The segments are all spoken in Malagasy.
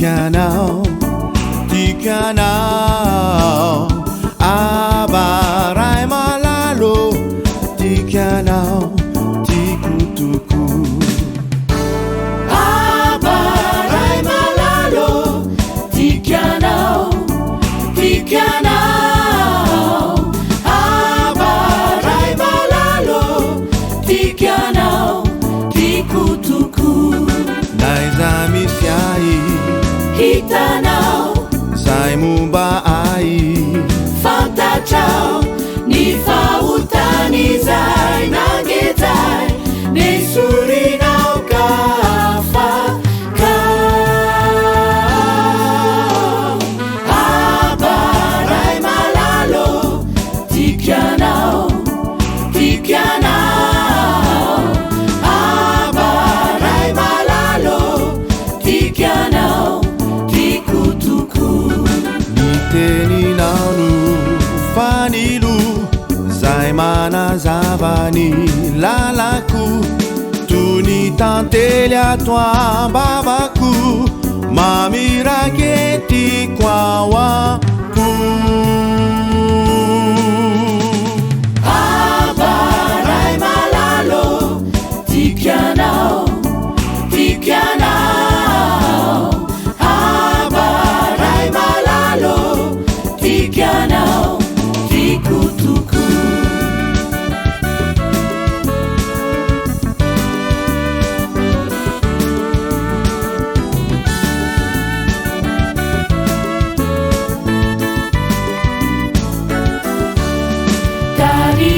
tikanao abaray malalo tikanao tikutuku abaray malalo tikanao abaray malalo tikanao tikutuku naizamisiai hitanao zay momba ai fantatrao ny fahotany zay nangezay ny sorinao kafaka abaray malalo tikanao abaray malalo tikanao tikutuku niteninao fanilo zay manazavany lalako tony tantely ato ambavako mamiragety koawako abaray malalo tikanao abaray malalo tikanao tikutuku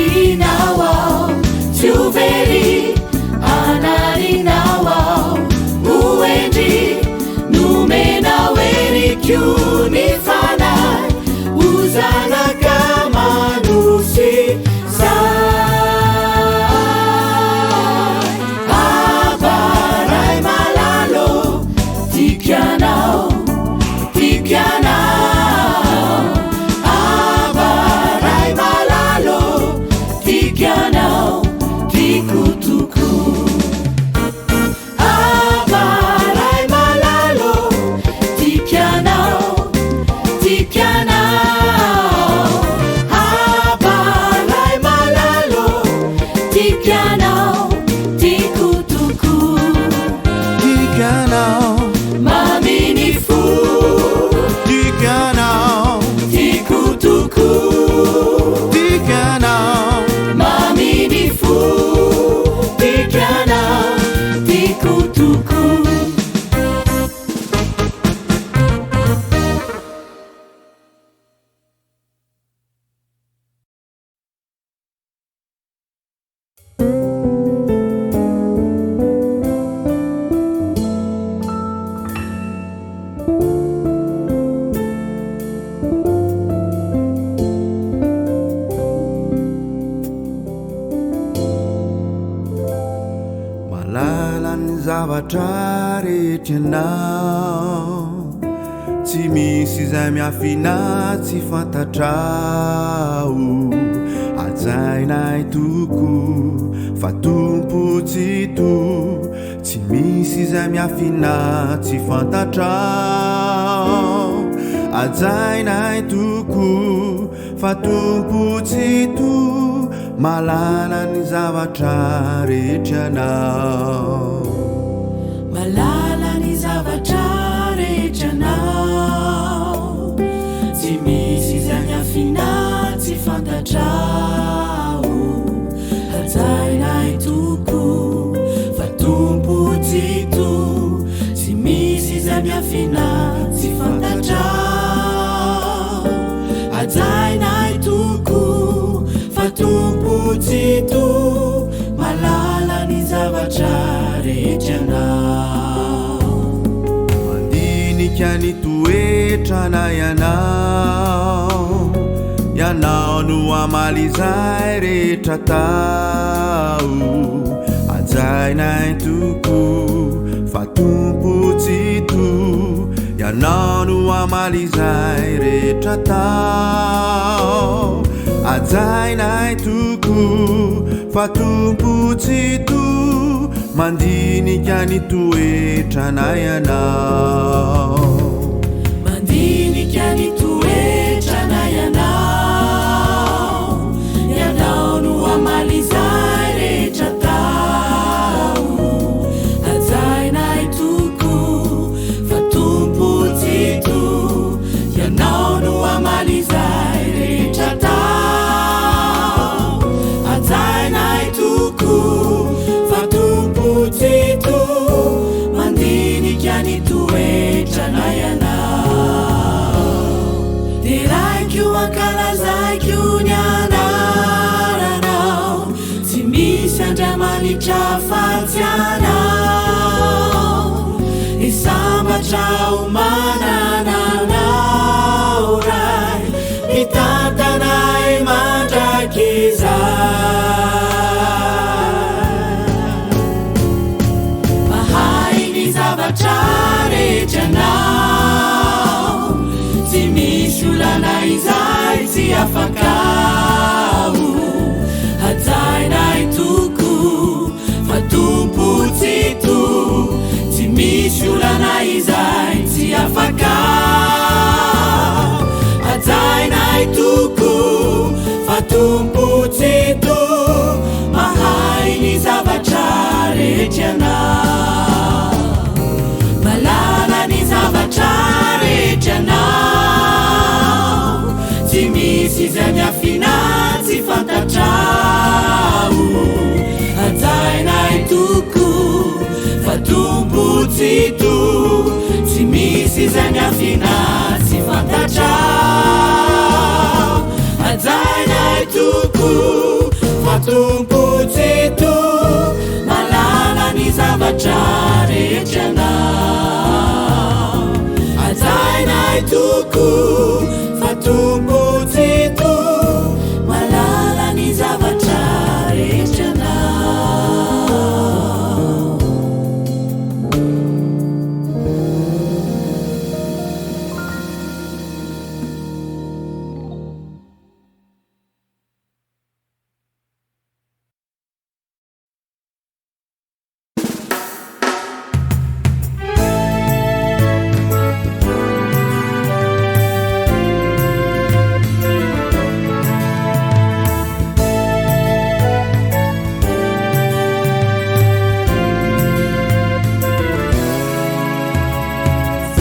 tarinao tuveri anarinao uendri numenawerikyuni fanay uzana kamanusi sai abaray malalo tikanao abaray malalo tikanao tikutuku abaray malalo tikanao abaray malalo tikanao tikutuku tikanao maminifu tikanao tikutuku tikanao maminifu tikanao tikutuku malalany zavatra rehetranao tsy misy zay miafina tsy fantatrao ajainay toko fa tompotsito tsy misy zay miafina tsy fantatrao ajainay toko fa tompotsito malalany zavatra rehetranao malalany zavatra rehetranao tsy misy zay miafina tsy fantatrao ajainay toko fa tompotsito tsy misy zay miafina tsy fantatrao ajainay toko fa tompotsito malalany zavatra rehetranao mandinika ny toetrana ianao no amaly zay rehetra tao ajainay toko fa tompotsito ianao no amaly zay rehetra tao ajainay toko fa tompotsito mandinika ny toetrana ianao tianao isambatrao manananao ray mitantanay mandrakizay mahay ny zavatra rehetryanao tsy misy olana izay tsy afakao hajainay toko fa tompotsito tsy misy olana izay tsy afakao hajainay toko fa tompotsito mahay ny zavatra rehetryanao malala ny zavatra rehetryanao tsy misy izay miafina tsy fantatrao hajainay toko fa tompotsito tsy misy izay miafina tsy fantatrao hajainay toko fa tompotsito malala ny zavatra rehetryanao hajainay toko fa tompotsito malala ny zavatra rehetryanao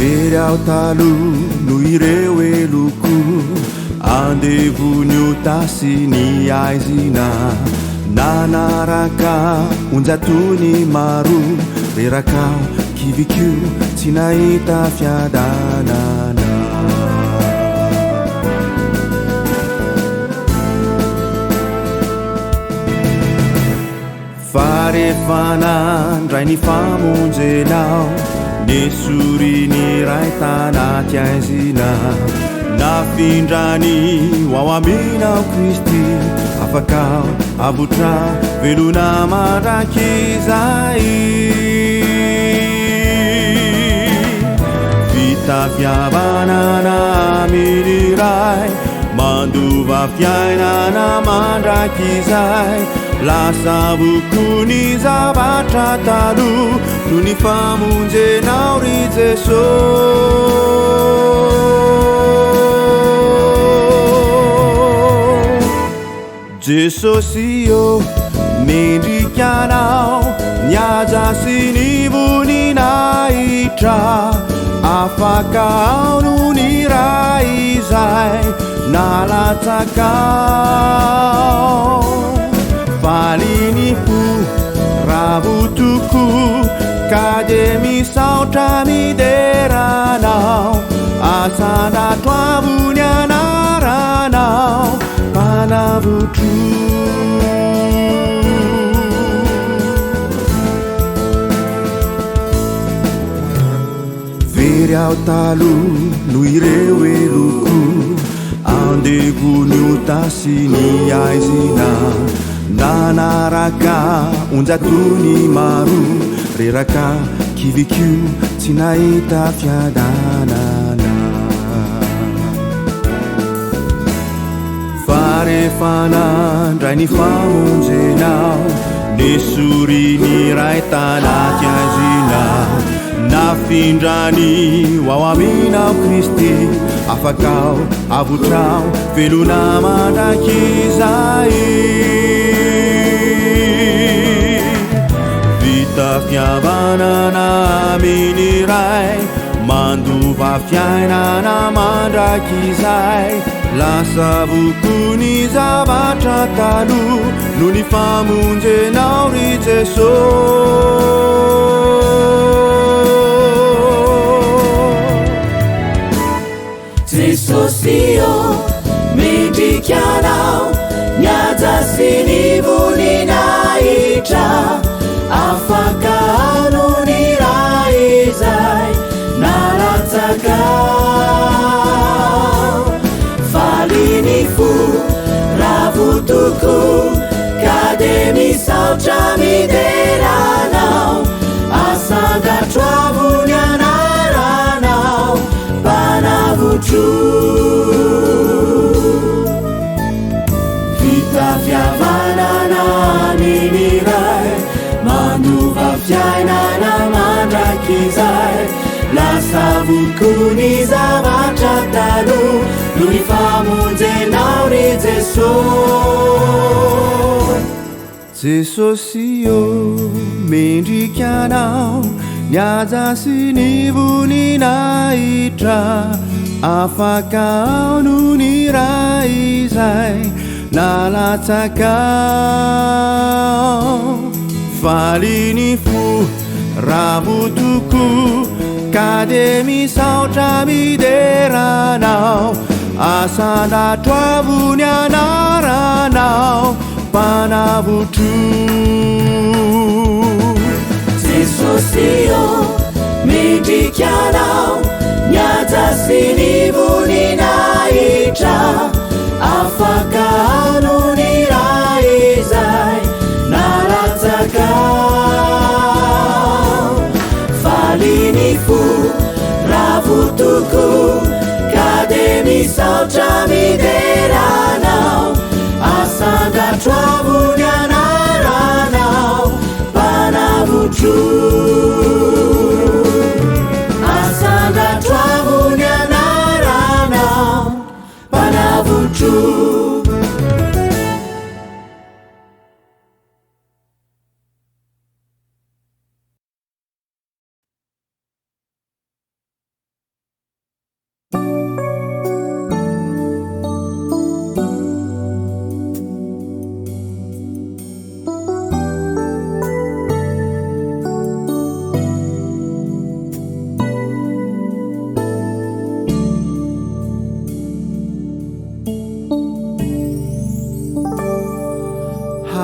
Very ao taloha no ireo eloko andevony ho tasy ny aizina nanaraka onjatony maro rerakao kivikio tsy nahita fiadanana fa rehefa nandray ny famonjenao nesoriny ray tanaty aizina nafindrany ao aminao Kristy afakao avotra velona mandrakizay fitafiavanana aminy ray mandova fiainana mandrakizay lasa bokony zavatra taloha no ny famonjenao ry Jesosy io mendrikanao niaja sy ny voninahitra afaka ao no ny ray izay nalatsakao faliny fo ravotoko ka de misaotra mideranao asanatoavony anaranao panavotro very ao taloha no ireo eloko andevony ho tasy ny aizina nanaraka onjatony maro reraka kivikio tsy nahita fiadanana fa rehefa nandray ny famonjenao nesoriny ray tanaty aizina nafindrany ao aminao Kristy afakao avotrao velona mandrakizay fitafiavanana aminy ray mandova fiainana mandrakizay lasa bokony zavatra taloha no ny famonjenao ry Jesosy io mendrikanao niaja sy ny voninahitra afaka anoniray izay nalatsaka faliny fo ravotoko ka de misaotra mideranao asangatroavony anaranao mpanavotro vita fiavanana niniray mandova fiainana mandrakizay lasa vonkony zavatra taloha no ifamonjenao ry Jesosy io mendrikanao niaja sy nivoninahitra afaka anony raha izay nalatsakao faliny fo ravotoko ka de misaotra mideranao asandatroavony anaranao mpanavotro Jesosy io mendrikanao niaja sy nivoninahitra afaka anony raha izay nalatsakao faliny fo ravotoko ka de misaotra mideranao asangatroavony anaranao mpanavotro asangatroavony anaranao mpanavotro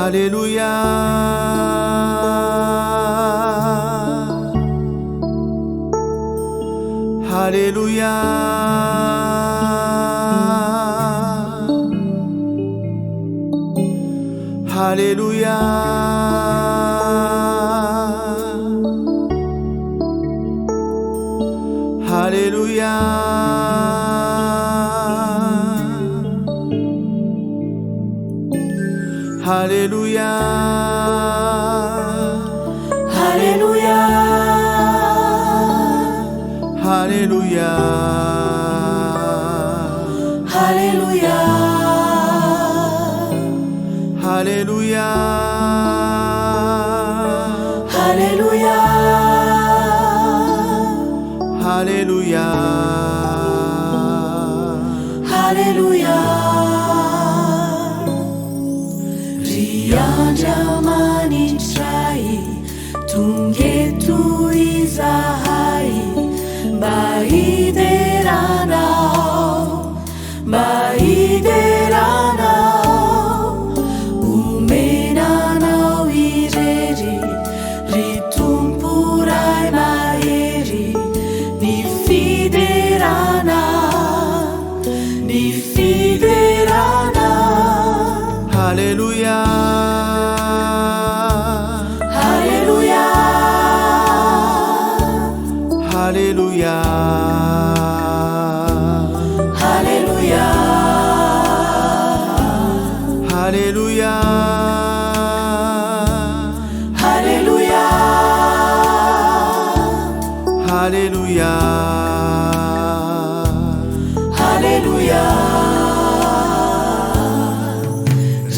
Hallelujah, Hallelujah, Hallelujah, Hallelujah. Hallelujah, Hallelujah, Hallelujah, Hallelujah, Hallelujah, Hallelujah, Hallelujah, Hallelujah. Riandramanitray tongeto izahay mba hideranao omenanao irery ry tomporay mahery ny fiderana Hallelujah, Hallelujah, Hallelujah, Hallelujah, Hallelujah, Hallelujah, Hallelujah, Hallelujah.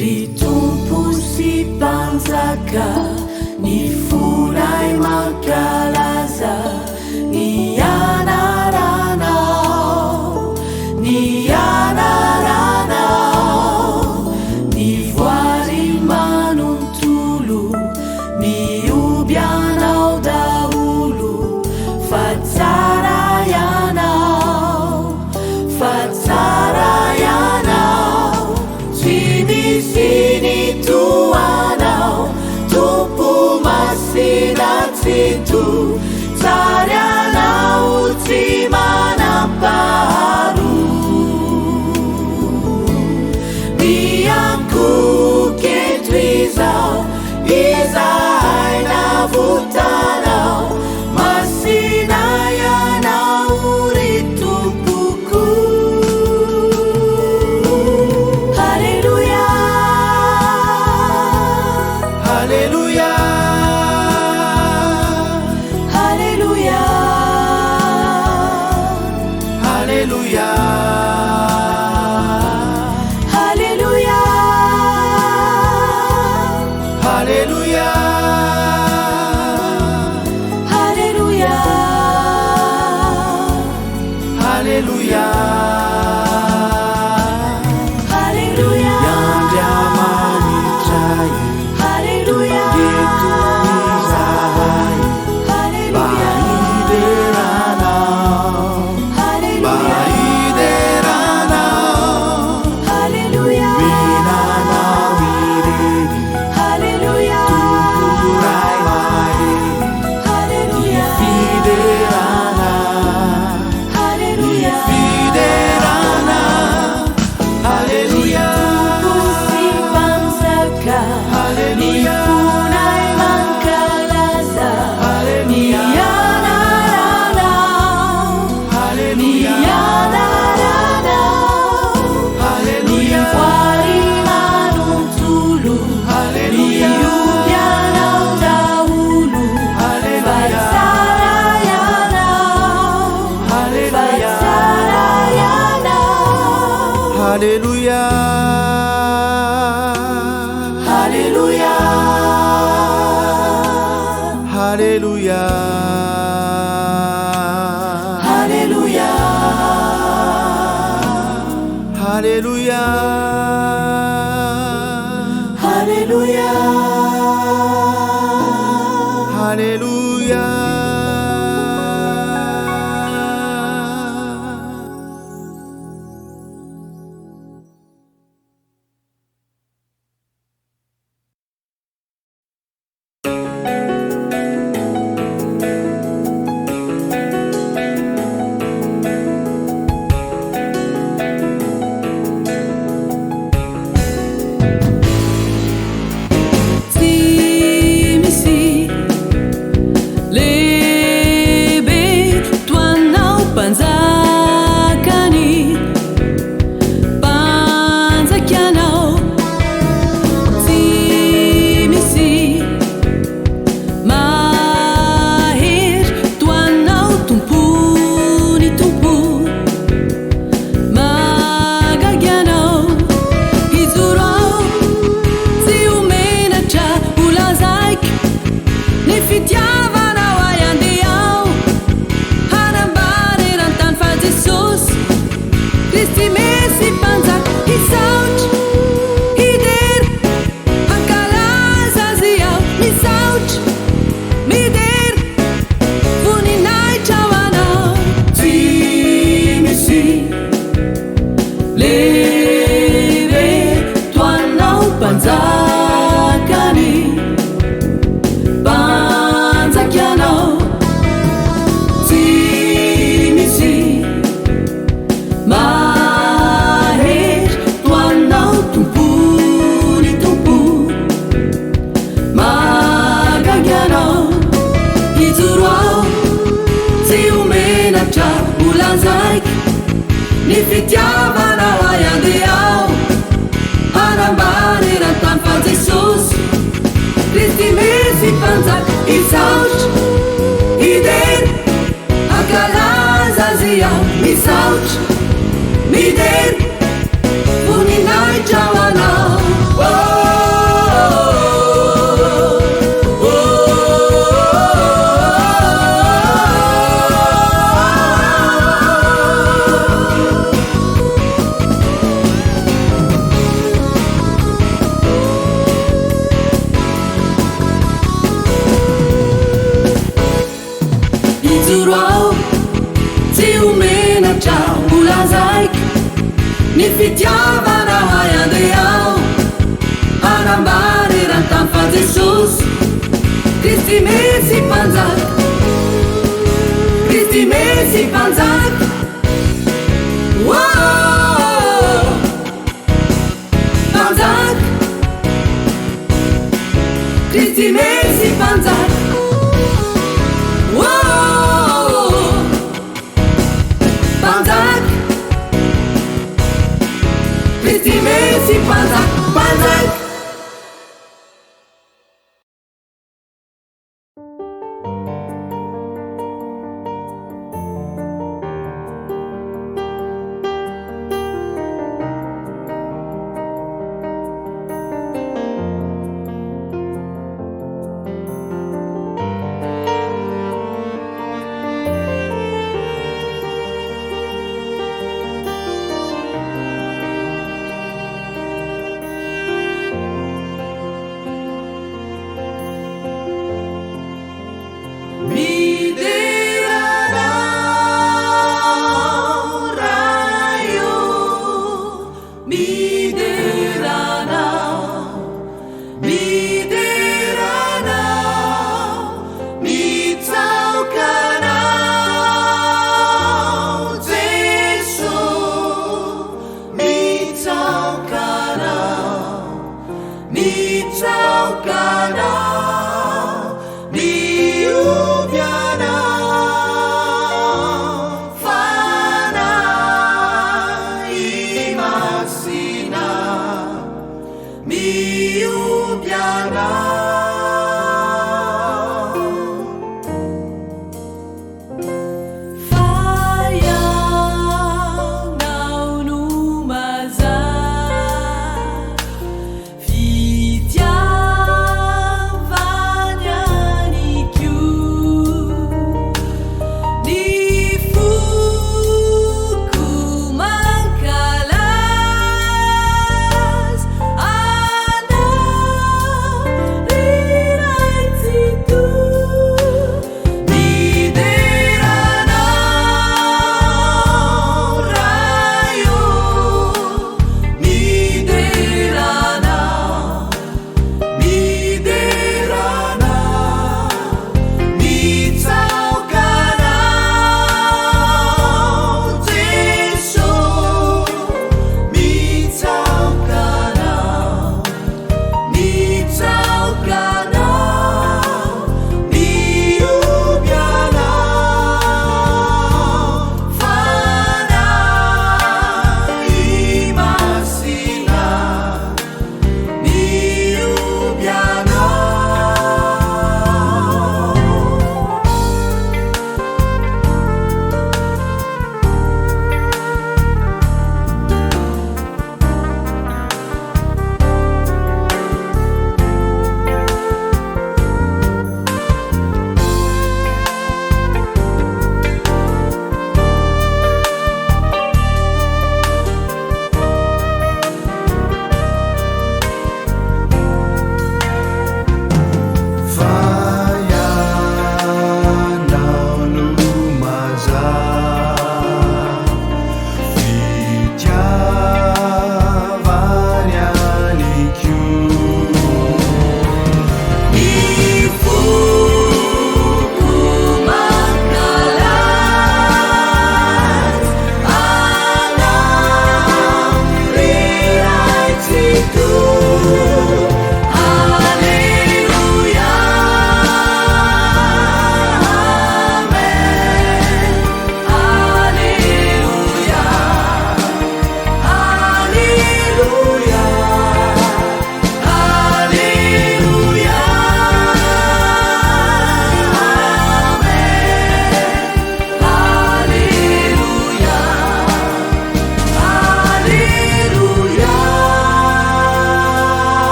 Ritompo sy mpanjaka ny fonay mankalaza ny anaranao ny voary manontolo miobianao daholo fa tsara ianao tsy misy ny toanao tompo masi Haleluya, Haleluya, haleluya, Haleluya, haleluya, Haleluya, haleluya. Ni fitiavanao ay andeao hanambany rantany fa Jesosy Kristy mesy mpanjaka isaotry hidery ankalaza azy aho misaotry midery voninahitra ho anao. Ni fitiavanao ay andeao hanambary rantany fa Jesosy Kristy mesy mpanjaka Kristy mesy mpanjaka mpanjaka Kristy mesy mpanjaka mpanjaka Kristy mesy mpanjaka mpanjaka.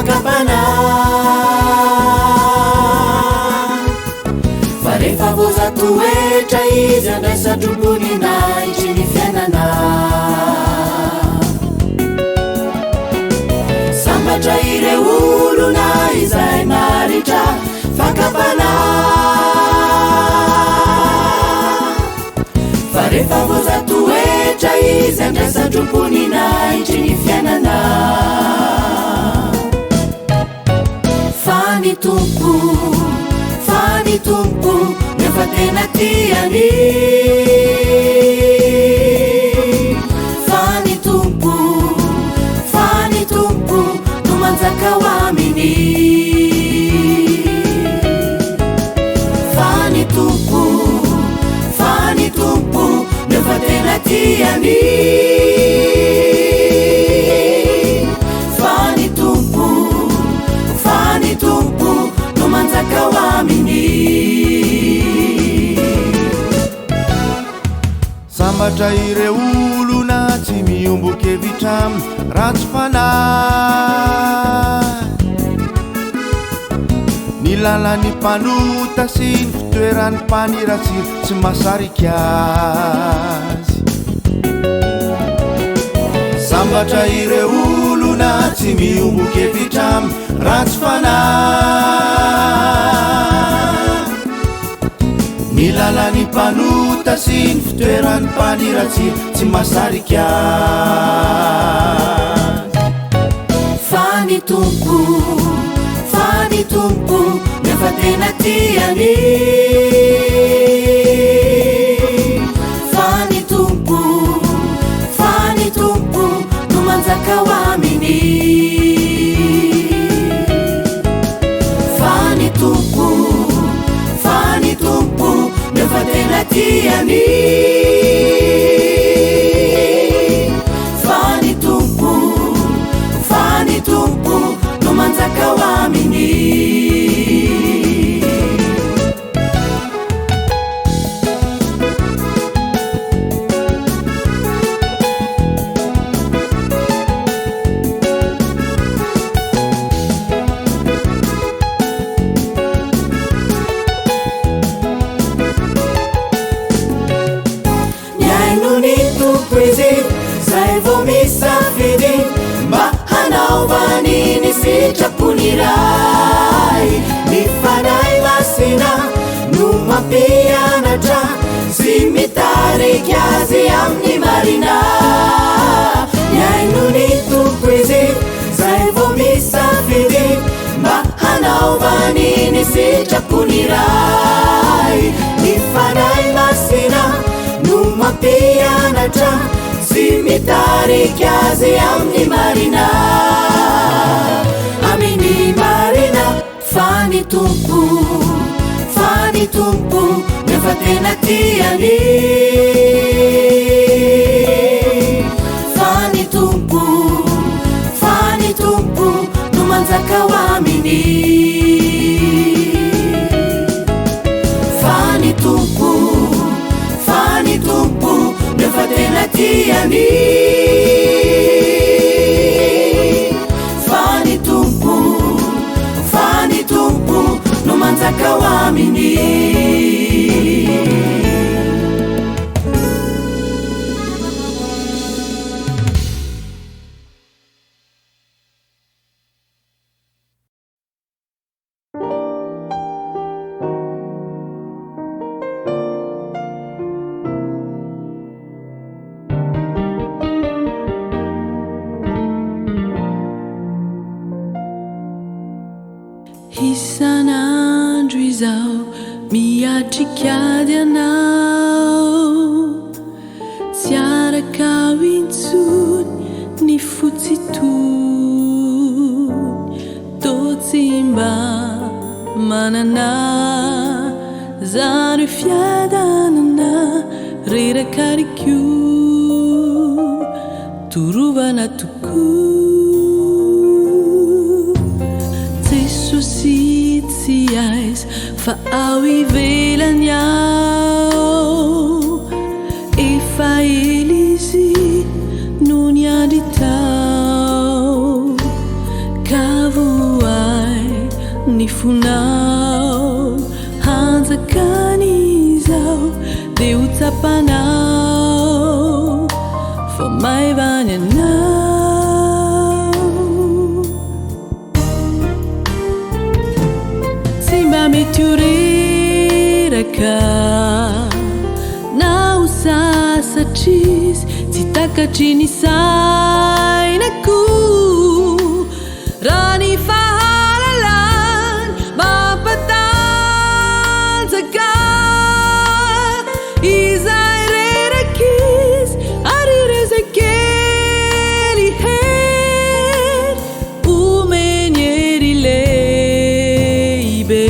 fakapana fa rehefa vozatoetra izy andraisatrombonina itry ny fiainana sambatra ireo olona izay maritra fakapana fa rehefa vozatoetra izy andraisatrombonina itry ny fiainana Fany tompo nefa tena tiany Fany tompo no manjaka ho aminy Fany tompo nefa tena tiany Fany tompo no manjaka ho aminy Sambatra ireo olona tsy miombokevitra ratsy fanahy ny lalan'ny mpanota sy ny fitoeran'ny mpaniratsy tsy mahasarika azy Sambatra ireo olona tsy miombokevitra ratsy fanahy ny lalan'ny mpanota sy ny fitoeran'ny mpaniratsy tsy mahasarika azy Fany tompo nefa tena tiany Fany tompo no manjaka ho aminy Fany tompo nefa tena tiany Fany tompo no manjaka ho aminy Zay vo misafidy mba hanaovaniny sitraponiray mifanahy masina no mampianatra sy mitariky azy amin'ny marina Iainony tompo izy zay vo misafidy mba hanaovaniny sitraponiray mifanahy masina no mampianatra sy mitariky azy amin'ny marina amin'ny marina Fany tompo nefa tena tiany Fany tompo no manjaka ho aminy Fany tompo nefa tena tiany Fany tompo no manjaka ho aminy Isan'andro izao miatrikady anao tsy araka ho intsony ny fotsitony tô tsy mba manana zany fiadanana rerakarikio torovana tokoa Jesosy tsy aiza fa ao ivelany ao efa ela izy no niandry tao ka ny fonao hanjakan'izao de ho tsapanao fa maivany anao tsy mba mety ho reraka na ho sasatrisy tsy takatry ny sainako raha ny fahalalany mampatanjaka izay rerak'izy ary rezakely hery omeny hery lehibe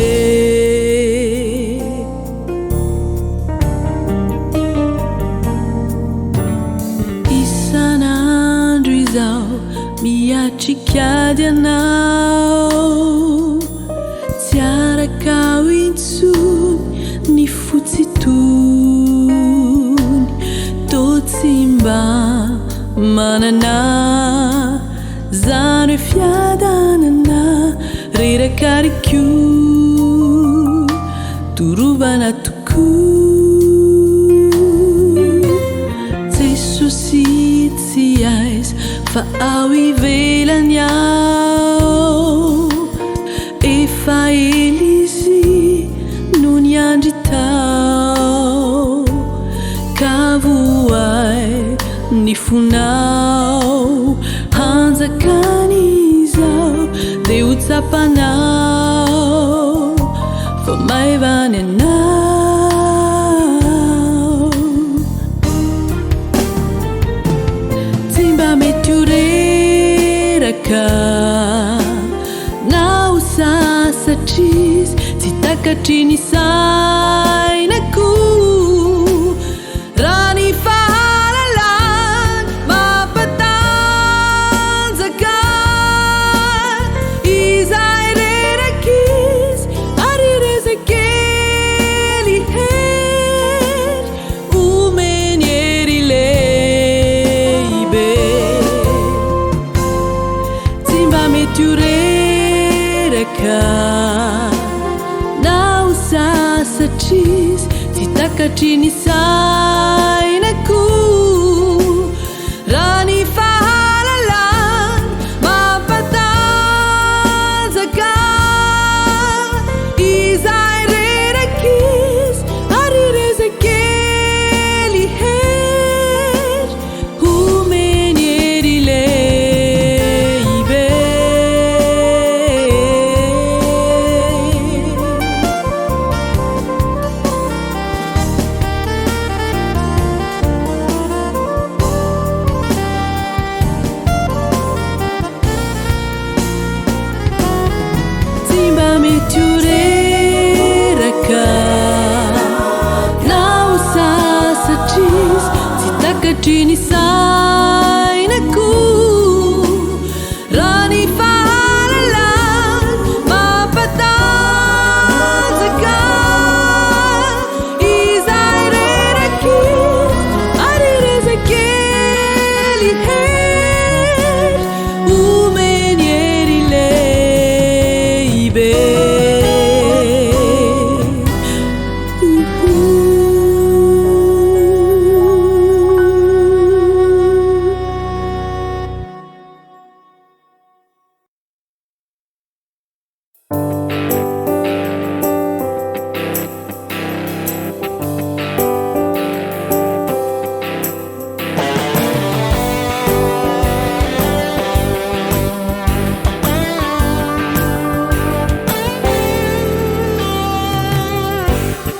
isan'andro izao miatrikady anao tsy araka ho intsony ny fotsitony tô tsy mba manana zany hoe fiadanana rerakariko torovana tokoa Jesosy tsy aiza fa ao ivelany ao efa elizy no ny andry tao ka voay ny fonao hanjakan'izao de ho tsapanao fa maivany anao tsy mba mety ho reraka na ho sasatrisy tsy takatry ny sainako raha ny fahalalany mampatanjaka izay rerak'izy ary rezakely hery omeny hery lehibe tsy mba mety ho reraka na ho sasatrisy tsy takatry ny sainako raha ny fahalalany mampatanjaka izay rerak'izy ary rezakely hery omeny hery lehibe tsy mba mety ho reraka na ho sasatrisy tsy takatry ny sainako raha ny fahalalany mampatanjaka izay rerak'izy ary rezakely hery omeny hery lehibe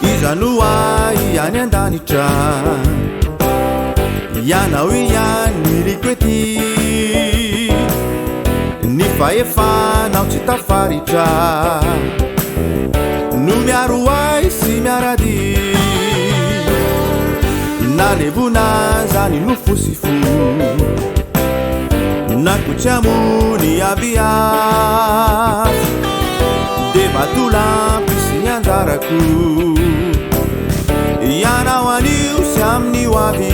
Izanoa iany andanitra ianao iany rikwety ny faefanao tsy tafaritra no miaro ay sy miarady nalevona zany no fosifo nakotsy amony abiafy de batolampy sy anjarako ianao anio sy amin'ny hoavy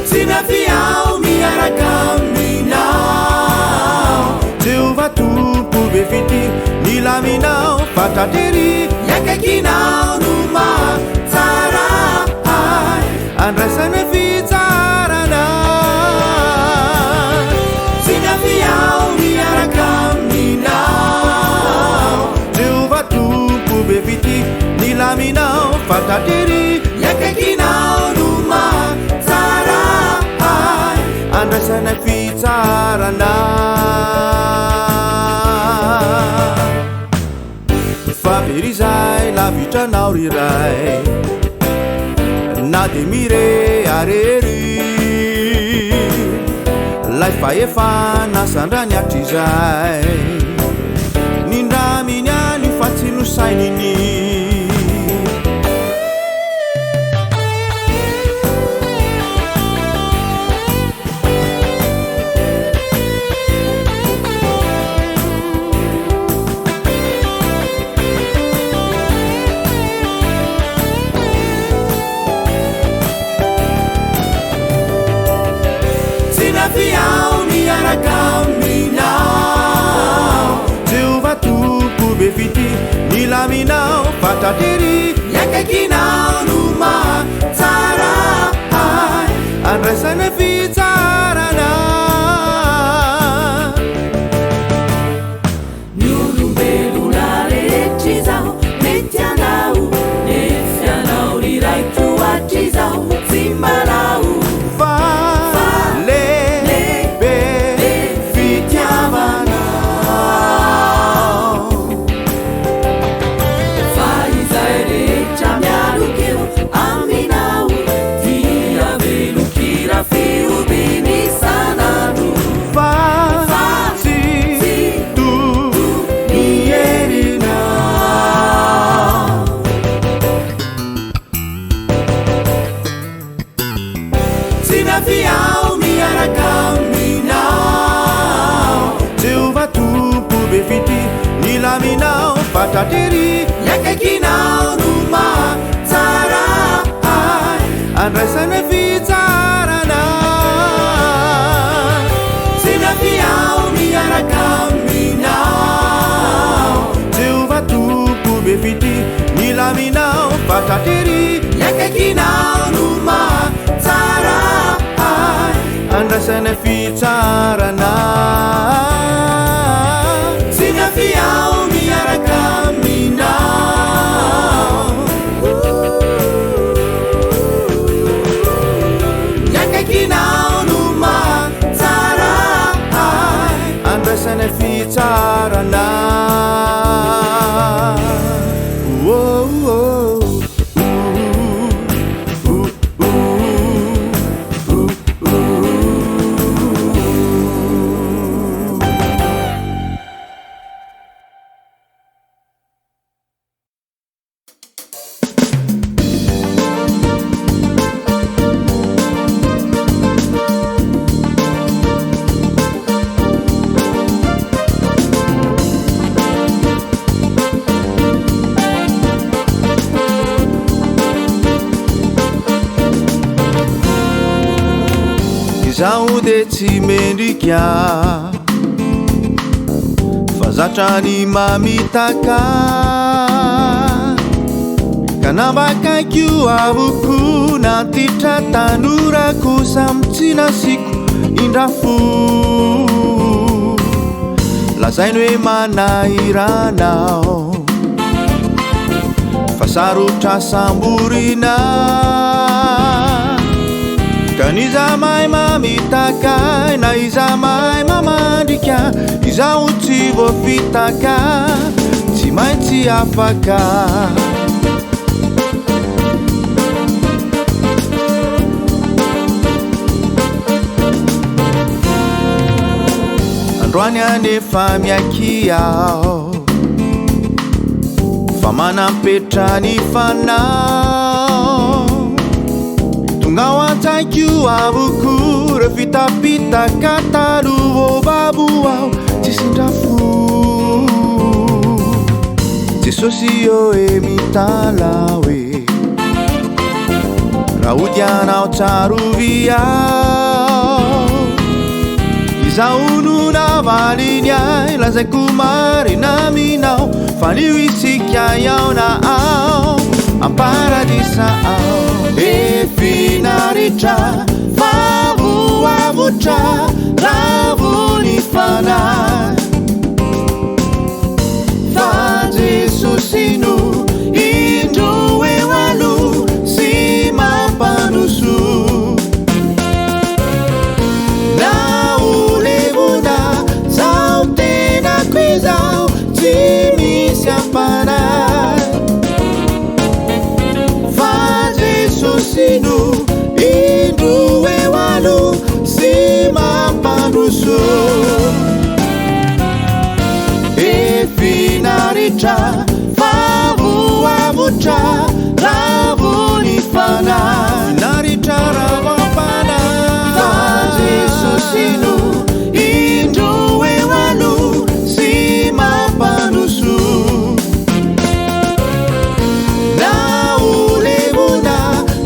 tsy miafiao miaraka aminao Jehovah tompo befity nilaminao fatatery Yakaikinao no mahatsara andraisana fitsarana Sinafiao miaraka aminao Jehova tompo befity nilaminao fatatery Yakaikinao no mahatsara andraisana fitsarana faverizay lavitranao riray na de mire arery lay faefana sandrany atrizay nindraminy any fa tsy nosaininy Sinafiao miaraka aminao Jehova tompo befity nilaminao fatatery Yakaikinao no mahatsara andraisana fitsarana Ny olombelona rehetr'izao mety anao nefa anao riray toatr'izao tsy manao Sinafiao miaraka aminao Jehova tompo befity nilaminao fatatery Yakaikinao no mahatsara andraisana fitsarana Sinafiao miaraka aminao Jehova tompo befity nilaminao fatatery Yakaikinao no mahatsara andraisana fitsarana Sinafiao miaraka aminao Yakaikinao no mahatsara andraisana fitsarana Zaho de tsy mendrika fa zatrany mamitaka ka nambakaikio avoko natitra tanorako samtsinasiko indrafo lazainy hoe manairanao fa sarotra samborina ka niza mahay mamitaka na iza mahay mamandrika izaho tsy voafitaka tsy maintsy afaka androany anefa miakiao fa manampetra ny fanao Ngao antaikio avoko refitapitaka talovo babuao tisindrafo Jesosy io e mitala oe raha odianao tsaroviao Izaho na valinyay lazay kumari na minaw Faniwisika yaw na aw ang paradisa aw Finaritra vavuavutra ravuni fanay Fa Jesusinu indro ewalu si mampanusu Na ulevuna zao tena kwizao timisi ampanay Fa Jesusinu indro ewalu si mampanusu Finaritra vavuavutra ravuni fanay Finaritra ravampanay Fa Jesusinu indro ewalu si mampanusu Na ulevuna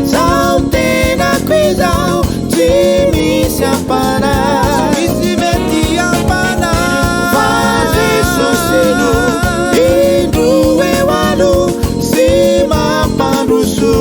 zao tena kwizao timisi ampanay Timisi meti ampanay Fa Jesusinu indro ewalu si mampanusu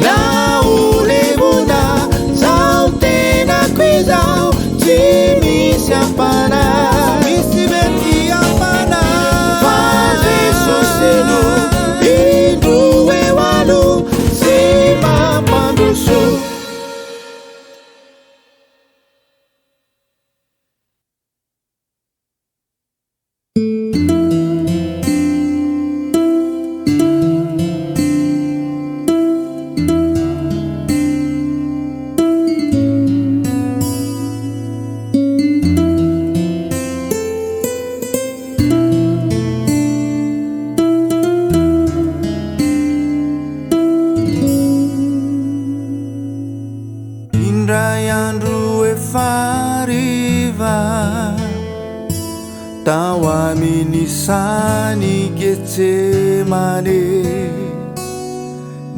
Na ulevuna zao tena kwizao timisi ampanay Timisi meti ampanay Fa Jesusinu indro ewalu si mampanusu Indrayandro efariva Tawa minisani Getsemane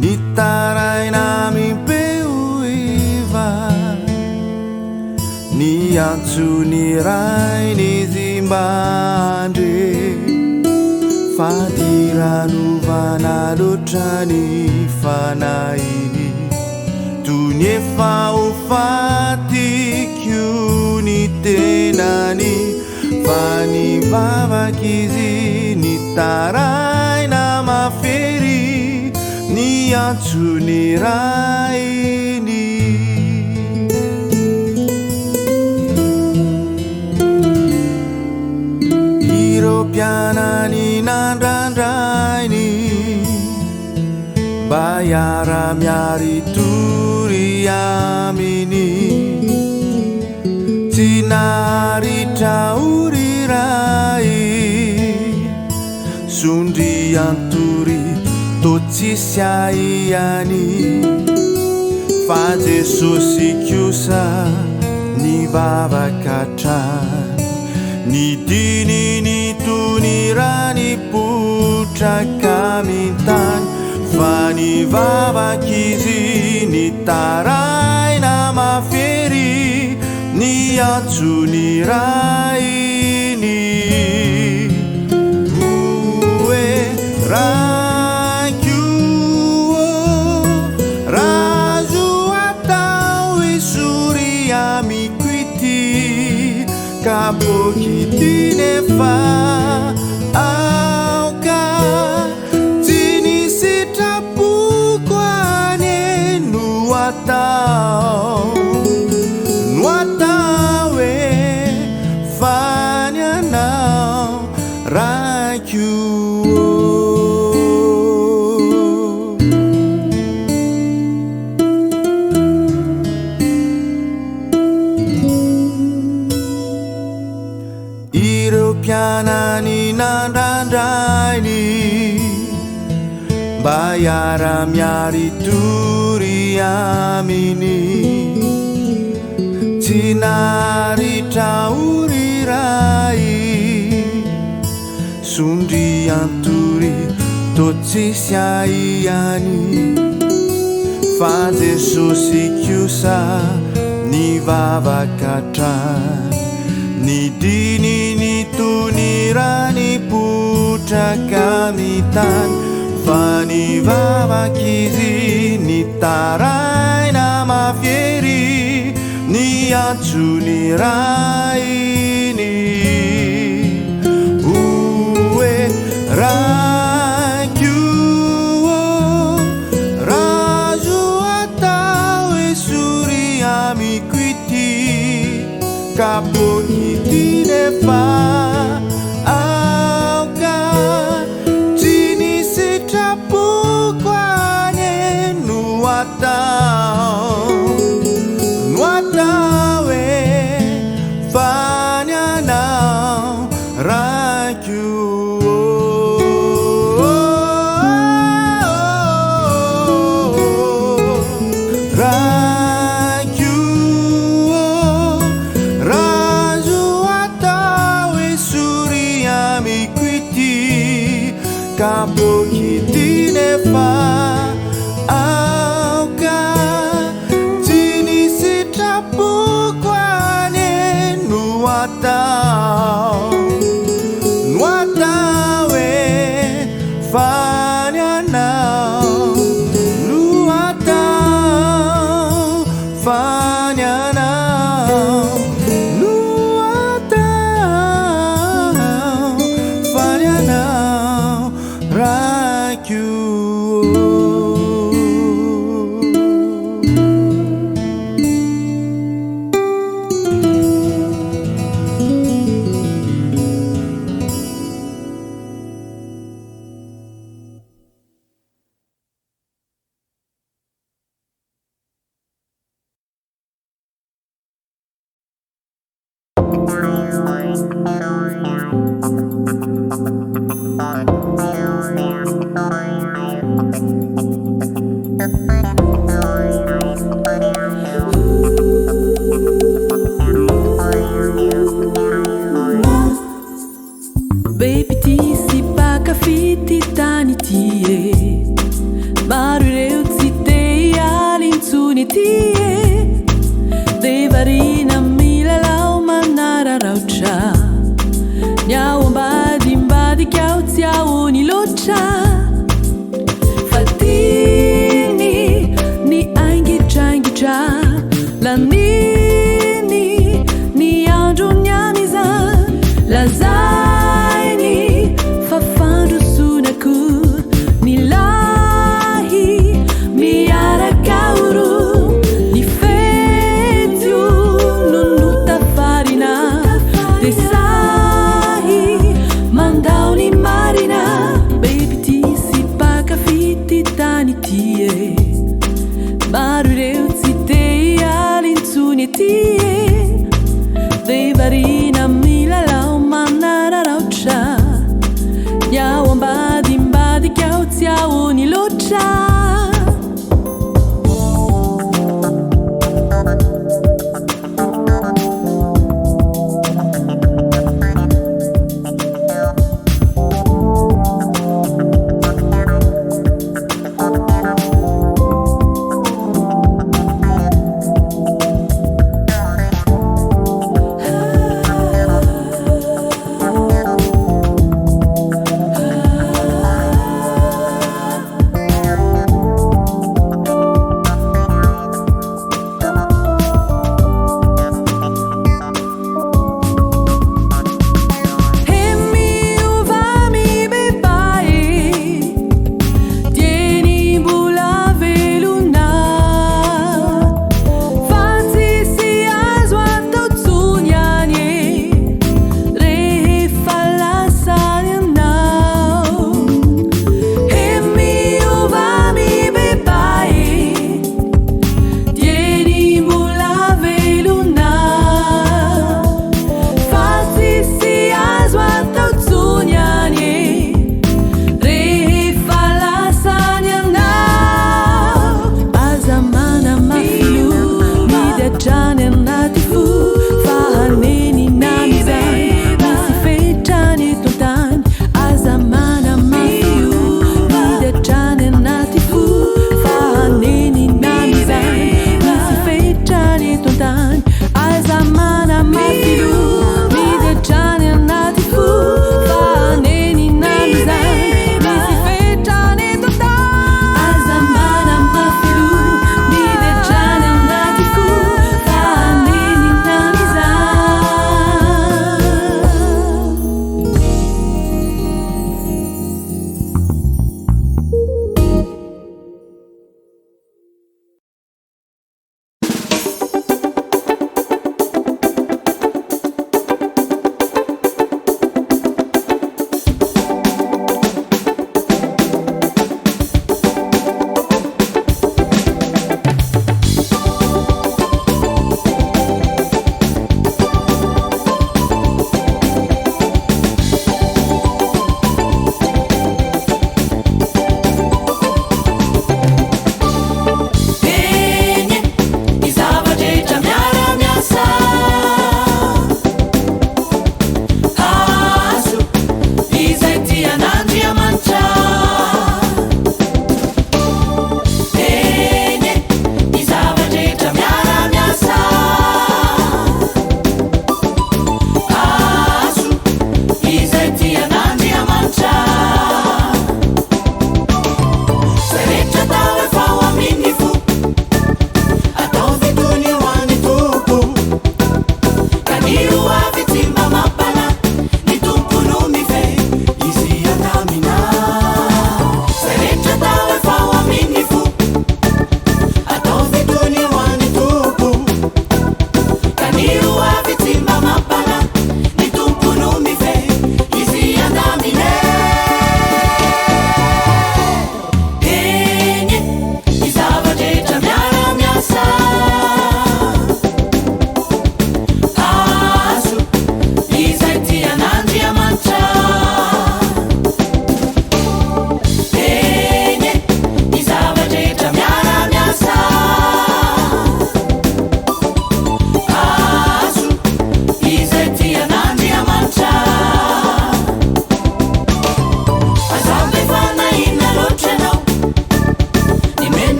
Nitaray namin peuiva Niantso niray ni Zimbandre Fadiranu lotrany fanainy Tuniefa ufatikiu ni tenany Fa nivavakizy nitaray na mafery Niantso nirainy Ireo mpianany nandrandrainy Mba miara-miary tory aminy Tsy naritra oriray Sondry antory to tsisy aiany Fa Jesosy kosa nivavakatrany Nidiny nitonirany potraka mintany Fa nivavakizy nitaray na mafery Niantso nirainy Oe raiko razo atao isory amiko ity Kapoky ty nefa aoka Tsy nisitrapoko ane no atao hoe fany anao raiko Ireo mpianany nandrandrainy Bayara miari turiamini Cinari taurirai Sundi anturi toci siaiani Faze sosi chiusa ni vavakatra Ni dini ni tunirani putra kamitan Fani vavakizi ni tarai nama fieri Ni ancuni raini Uwe rakyuo Raju atawe suriami kwiti Kapo kiti nefa Auka Jini sitapu kwane Nuatawe Fanya now Rakyuo Kapo kiti nefa Auka Jini sitapu kwane Nuatawe Fanya now Nuatau Fanya now Nuatau Fanya now Baby tisi paka fiti tani tie Marureu tsitei alintsuni tie Devarina mila lau manara raucha Nyao mbadi mbadi kiao tsiao ni locha Fatini ni aingi changi cha La nini ni anjo nyamiza La zaini fafando sunaku Ni lahi miara kauru Ni fetiu nunuta farina Desahi mandau ni marina Baby tisi paka fiti tani tie Marureu tsitei alintsuni tie Devarina mila lau manara raucha Nyao mbadi mbadi kiao tsiao ni locha trany anaty fo fahaneny namizany misy fetrany eto tany aza mana mafio midetrany anaty fo fahaneny namizany misy fetrany eto tany aza mana mafio midetrany anaty fo fahaneny namizany misy fetrany eto tany aza mana mafio midetrany anaty fo fahaneny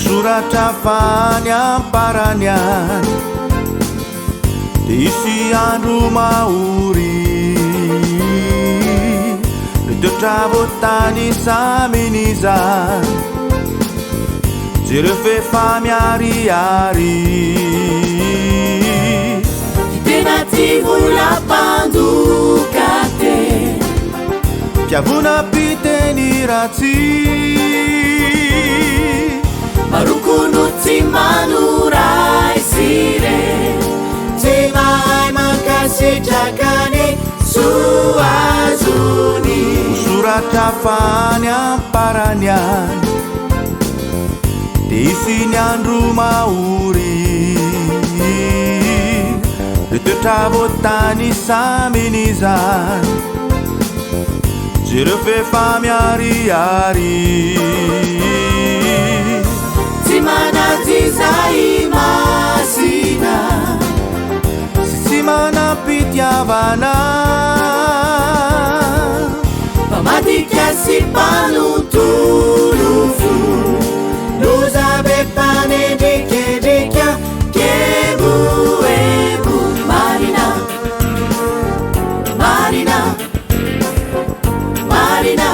Suratra fanyamparanyan Isi andro mauri Toetra-botany saminizany Jereo fefa miarihary Tena ty vola mpandoka te Mpiavona piteny ratsy Marokono tsy manoray sire Tsy mahay mankasitrakany soazony Soratra fany amparany any De isiny andro maory De toetra-botany saminizany Jereo fefa miarihary Tsy manaty zay masina Tsy manam-pitiavana Pamatika sy mpanotolofo Loza be mpanendrikendrika Keboebo Marina Marina Marina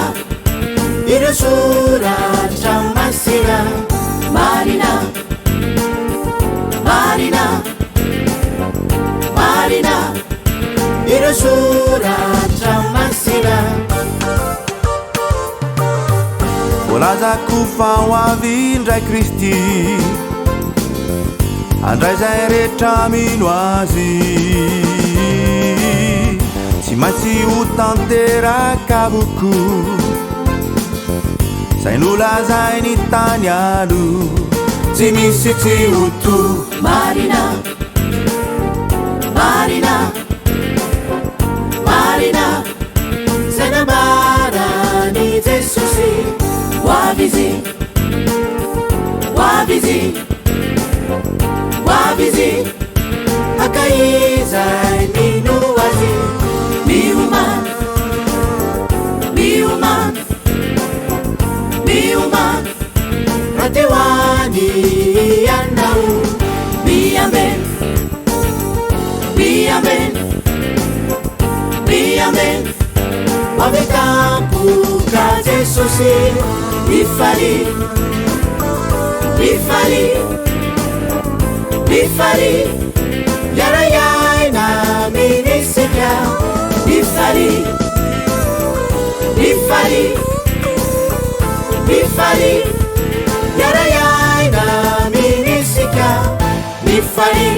Ireo soratra masina Marina Marina Marina Ireo soratra masina Volazako fa ho avy indray Kristy Andray zay rehetra mino azy Tsy maintsy ho tanteraka boko Zay nolazay ny tany alo Tsy misy tsy hoto Marina Marina Marina Zay nambarany Jesosy Wavizi Wavizi Wavizi Akaizay minuwazi Miuman Miuman Miuman Ratewani Yanau Miamen Miamen Miamen Wavikampu ka Jesusi Bifali Bifali Bifali Yarayay na minisika Bifali Bifali Bifali Yarayay na minisika Bifali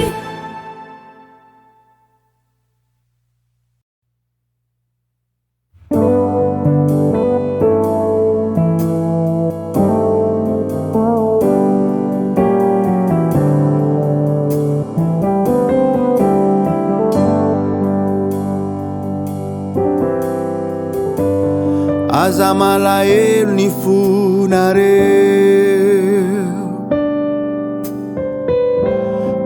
Aza malahelo ny fonareo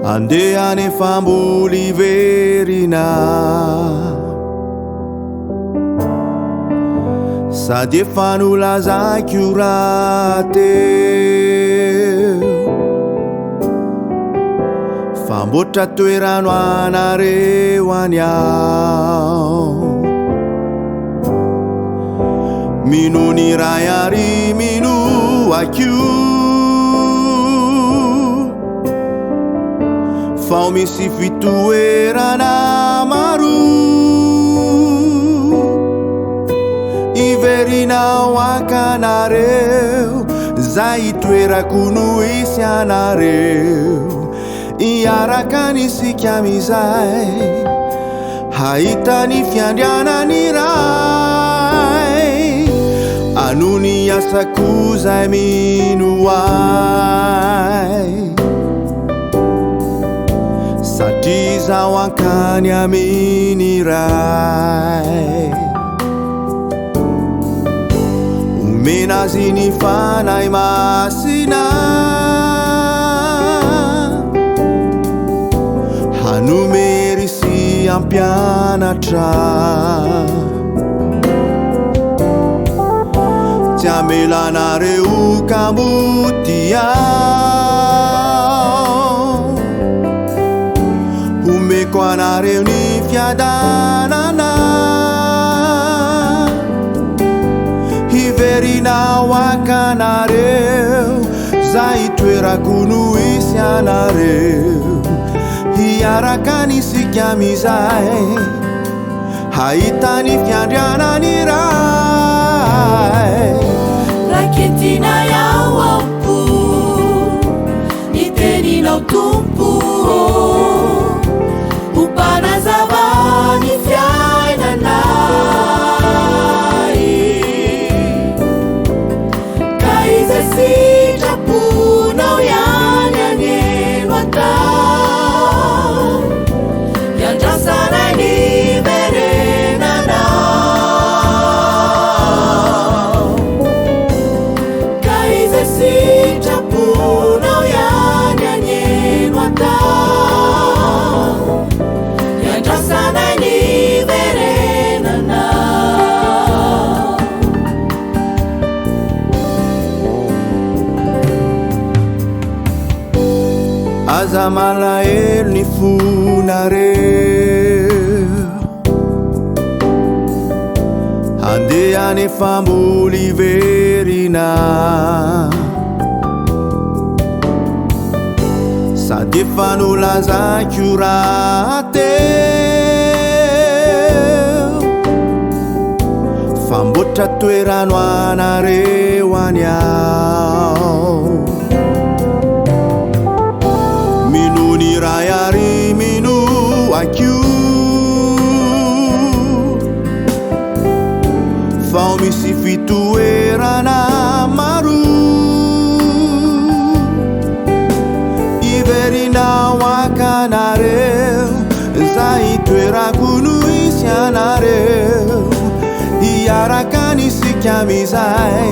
Andeha any famboly verina Sady efa nolazako raha teo Famboatra toerano anareo any ao Mino ny ray ary mino akio Fa misy fitoerana maro Iverinao akanareo Zay toerako no isy anareo Iaraka nisika mizay Hahita ny fiandrianany ray Anony asako zay mino ay Satria zaho ankany aminy ray Omena azy ny fanahy masina Hanome sy ampianatra Tsy amelanareo kambotia Omeko ana anareo ny fiadanana hiverinao akanareo zay toerako no isy anareo hiaraka nisika mizay hahitany fiandrianany ray raketina yao apo ny teninao tompo umpanazava ny fiainanay ka iza sitraponao ihany aneno atao iandrasanay ny verenanao ka iza sitraponao ihany aneno atao iandrasanay ny verenanao aza malahelo ny fonareo handeha ny famboly verina sady efa nolazako raha teo famboatra toerano anareo any ao minony ray ary mino akio fao misy fitoerana maro iverinao akanareo zay toerako no isy anareo hiaraka nisika mizay